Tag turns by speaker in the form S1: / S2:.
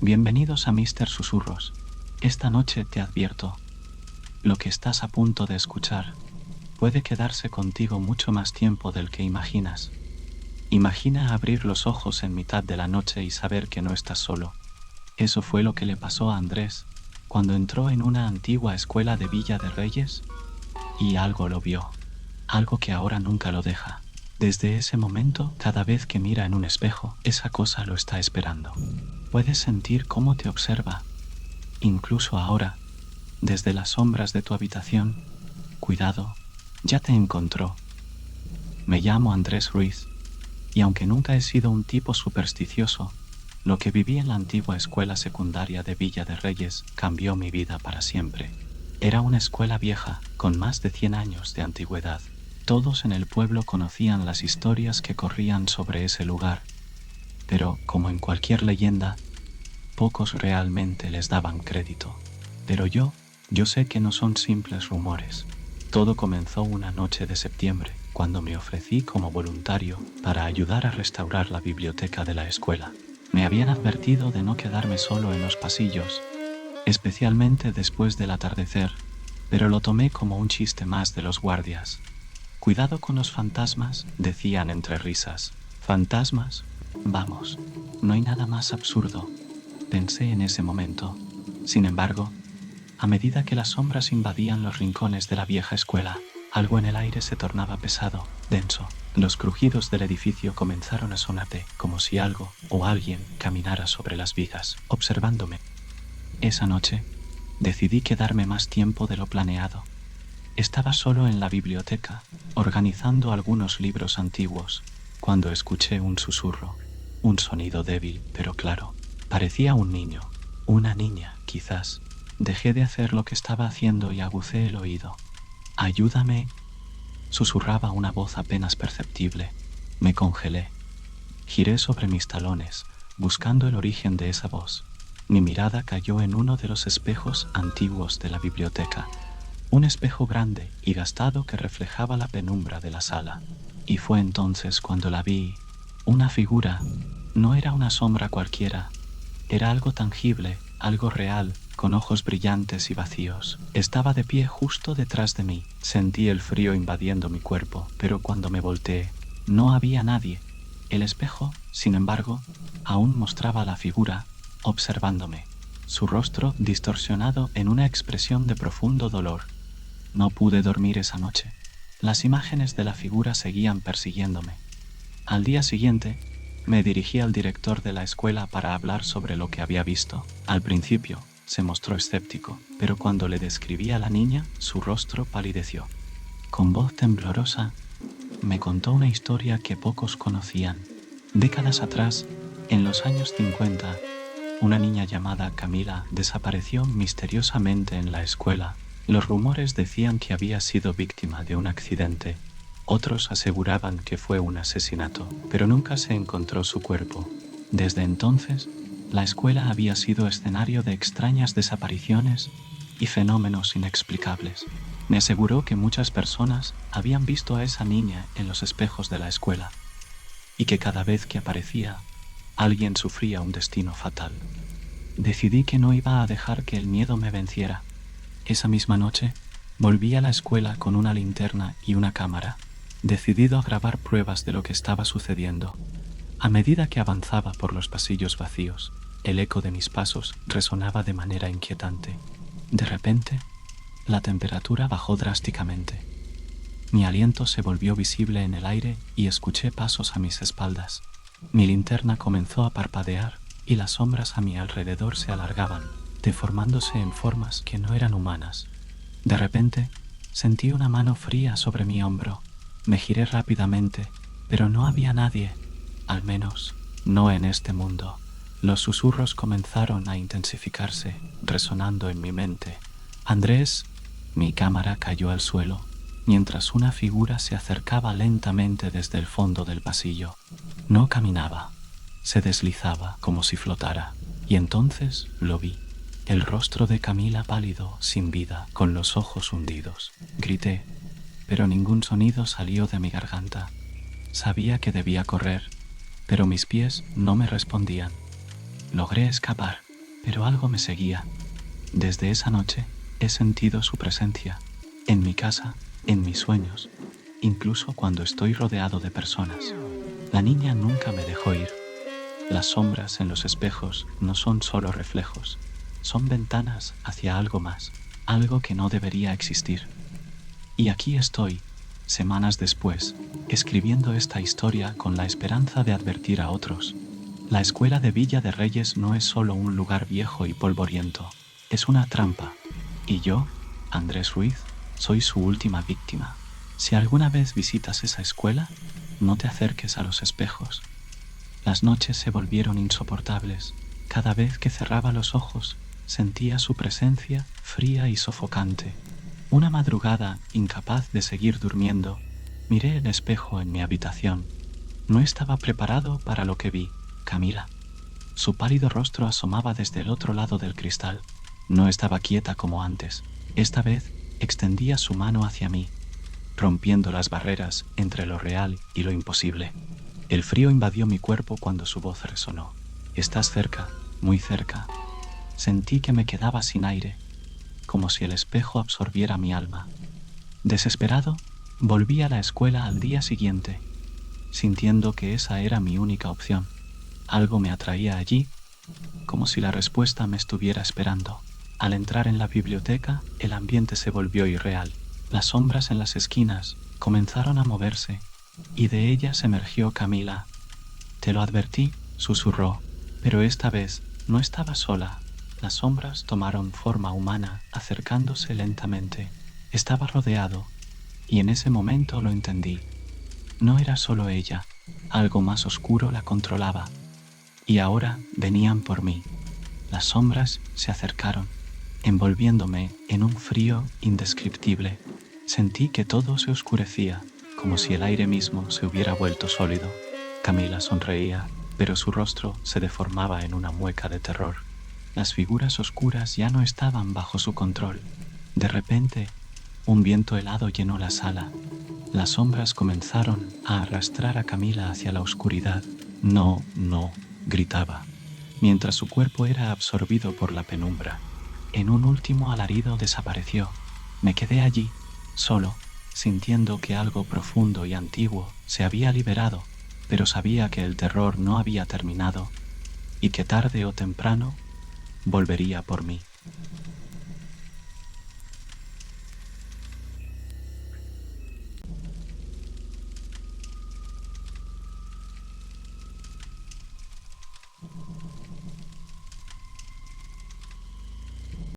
S1: Bienvenidos a Mr. Susurros. Esta noche te advierto, lo que estás a punto de escuchar puede quedarse contigo mucho más tiempo del que imaginas. Imagina abrir los ojos en mitad de la noche y saber que no estás solo. Eso fue lo que le pasó a Andrés cuando entró en una antigua escuela de Villa de Reyes y algo lo vio, algo que ahora nunca lo deja. Desde ese momento, cada vez que mira en un espejo, esa cosa lo está esperando. Puedes sentir cómo te observa, incluso ahora, desde las sombras de tu habitación. Cuidado, ya te encontró. Me llamo Andrés Ruiz, y aunque nunca he sido un tipo supersticioso, lo que viví en la antigua escuela secundaria de Villa de Reyes cambió mi vida para siempre. Era una escuela vieja, con más de 100 años de antigüedad. Todos en el pueblo conocían las historias que corrían sobre ese lugar, pero, como en cualquier leyenda, pocos realmente les daban crédito. Pero yo sé que no son simples rumores. Todo comenzó una noche de septiembre, cuando me ofrecí como voluntario para ayudar a restaurar la biblioteca de la escuela. Me habían advertido de no quedarme solo en los pasillos, especialmente después del atardecer, pero lo tomé como un chiste más de los guardias. Cuidado con los fantasmas, decían entre risas. ¿Fantasmas? Vamos, no hay nada más absurdo, pensé en ese momento. Sin embargo, a medida que las sombras invadían los rincones de la vieja escuela, algo en el aire se tornaba pesado, denso. Los crujidos del edificio comenzaron a sonarse, como si algo o alguien caminara sobre las vigas, observándome. Esa noche, decidí quedarme más tiempo de lo planeado. Estaba solo en la biblioteca, organizando algunos libros antiguos, cuando escuché un susurro, un sonido débil pero claro. Parecía un niño, una niña, quizás. Dejé de hacer lo que estaba haciendo y agucé el oído. «Ayúdame», susurraba una voz apenas perceptible. Me congelé. Giré sobre mis talones, buscando el origen de esa voz. Mi mirada cayó en uno de los espejos antiguos de la biblioteca. Un espejo grande y gastado que reflejaba la penumbra de la sala. Y fue entonces cuando la vi. Una figura. No era una sombra cualquiera. Era algo tangible, algo real, con ojos brillantes y vacíos. Estaba de pie justo detrás de mí. Sentí el frío invadiendo mi cuerpo, pero cuando me volteé, no había nadie. El espejo, sin embargo, aún mostraba a la figura, observándome. Su rostro distorsionado en una expresión de profundo dolor. No pude dormir esa noche. Las imágenes de la figura seguían persiguiéndome. Al día siguiente, me dirigí al director de la escuela para hablar sobre lo que había visto. Al principio, se mostró escéptico, pero cuando le describí a la niña, su rostro palideció. Con voz temblorosa, me contó una historia que pocos conocían. Décadas atrás, en los años 50, una niña llamada Camila desapareció misteriosamente en la escuela. Los rumores decían que había sido víctima de un accidente. Otros aseguraban que fue un asesinato, pero nunca se encontró su cuerpo. Desde entonces, la escuela había sido escenario de extrañas desapariciones y fenómenos inexplicables. Me aseguró que muchas personas habían visto a esa niña en los espejos de la escuela y que cada vez que aparecía, alguien sufría un destino fatal. Decidí que no iba a dejar que el miedo me venciera. Esa misma noche, volví a la escuela con una linterna y una cámara, decidido a grabar pruebas de lo que estaba sucediendo. A medida que avanzaba por los pasillos vacíos, el eco de mis pasos resonaba de manera inquietante. De repente, la temperatura bajó drásticamente. Mi aliento se volvió visible en el aire y escuché pasos a mis espaldas. Mi linterna comenzó a parpadear y las sombras a mi alrededor se alargaban, deformándose en formas que no eran humanas. De repente, sentí una mano fría sobre mi hombro. Me giré rápidamente, pero no había nadie, al menos no en este mundo. Los susurros comenzaron a intensificarse, resonando en mi mente. Andrés, mi cámara cayó al suelo, mientras una figura se acercaba lentamente desde el fondo del pasillo. No caminaba, se deslizaba como si flotara, y entonces lo vi. El rostro de Camila pálido, sin vida, con los ojos hundidos. Grité, pero ningún sonido salió de mi garganta. Sabía que debía correr, pero mis pies no me respondían. Logré escapar. pero algo me seguía. Desde esa noche he sentido su presencia, en mi casa, en mis sueños, incluso cuando estoy rodeado de personas. La niña nunca me dejó ir. Las sombras en los espejos no son solo reflejos, son ventanas hacia algo más, algo que no debería existir. Y aquí estoy, semanas después, escribiendo esta historia con la esperanza de advertir a otros. La escuela de Villa de Reyes no es solo un lugar viejo y polvoriento, es una trampa. Y yo, Andrés Ruiz, soy su última víctima. Si alguna vez visitas esa escuela, no te acerques a los espejos. Las noches se volvieron insoportables. Cada vez que cerraba los ojos, sentía su presencia fría y sofocante. Una madrugada, incapaz de seguir durmiendo, miré el espejo en mi habitación. No estaba preparado para lo que vi. Camila. Su pálido rostro asomaba desde el otro lado del cristal. No estaba quieta como antes. Esta vez extendía su mano hacia mí, rompiendo las barreras entre lo real y lo imposible. El frío invadió mi cuerpo cuando su voz resonó. Estás cerca, muy cerca. Sentí que me quedaba sin aire, como si el espejo absorbiera mi alma. Desesperado, volví a la escuela al día siguiente, sintiendo que esa era mi única opción. Algo me atraía allí, como si la respuesta me estuviera esperando. Al entrar en la biblioteca, el ambiente se volvió irreal. Las sombras en las esquinas comenzaron a moverse, y de ellas emergió Camila. Te lo advertí, susurró, pero esta vez no estaba sola. Las sombras tomaron forma humana, acercándose lentamente. Estaba rodeado, y en ese momento lo entendí. No era solo ella, algo más oscuro la controlaba. Y ahora venían por mí. Las sombras se acercaron, envolviéndome en un frío indescriptible. Sentí que todo se oscurecía, como si el aire mismo se hubiera vuelto sólido. Camila sonreía, pero su rostro se deformaba en una mueca de terror. Las figuras oscuras ya no estaban bajo su control. De repente, un viento helado llenó la sala. Las sombras comenzaron a arrastrar a Camila hacia la oscuridad. No, no, gritaba, mientras su cuerpo era absorbido por la penumbra. En un último alarido desapareció. Me quedé allí, solo, sintiendo que algo profundo y antiguo se había liberado, pero sabía que el terror no había terminado y que tarde o temprano volvería por mí.